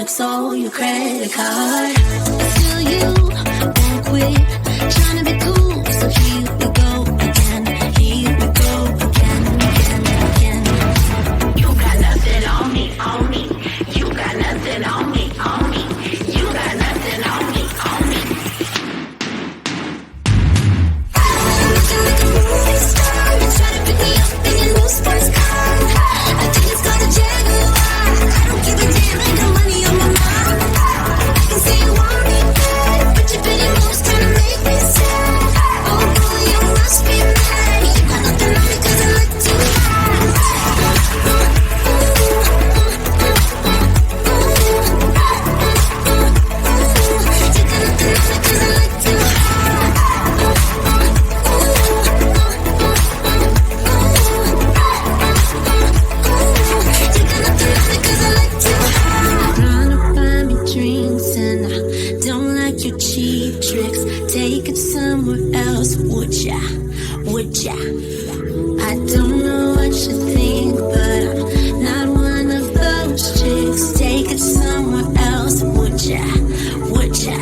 flex all your credit card. Still you won't quit trying to be cool, so here we go again. Here we go again, again, again. You got nothing on me, on me. You got nothing on me, on me. You got nothing on me, on me. Looking like a movie star, you try to pick me up in your new sports car. I think it's called a Jaguar. I don't give a damn, I got money on my mind. I can see you want me bad, but your pretty moves trying to make me sad. Oh boy, you must be mad. You got nothing on me 'cause I look too hot. Trying to buy me drinks and I don't like your cheap tricks. Take it somewhere else, would ya? Would ya? I don't know what you think, but I'm not one of those chicks. Take it somewhere else, would ya? Would ya?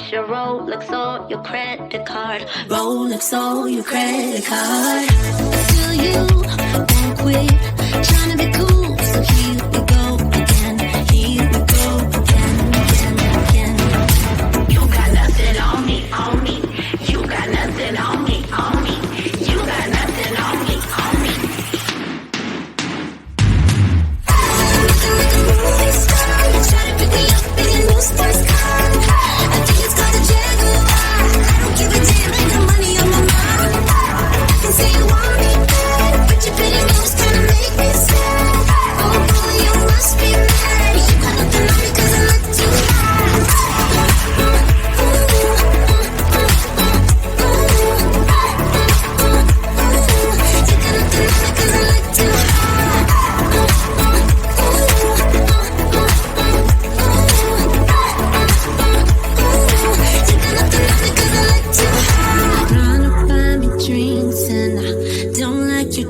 Your Rolex or your credit card. Rolex or your credit card. Still you won't quit trying to be cool, so here we go again. Here we go again. You got nothing on me, on me. You got nothing on me, on me. You got nothing on me, on me. Looking like a movie star, try to pick me up in your new sports car. I think it's called a Jaguar. I don't give a damn, ain't no money on my mind. I can see you want me bad, but your pretty moves kinda make me sad. Oh boy, you must be mad. You got nothing on me 'cause I look too hot.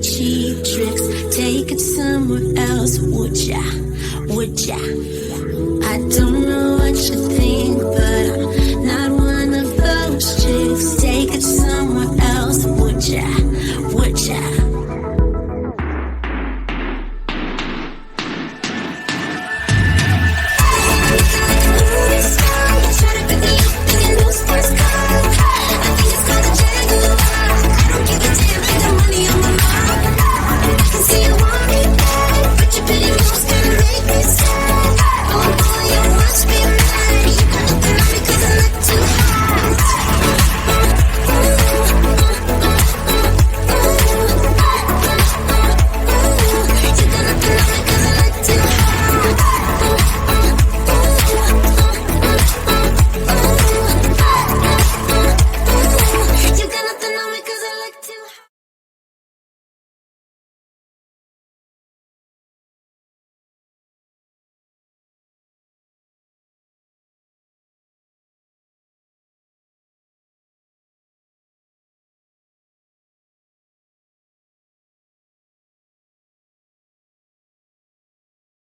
Cheap tricks, take it somewhere else, would ya? I don't know what you think, but I'm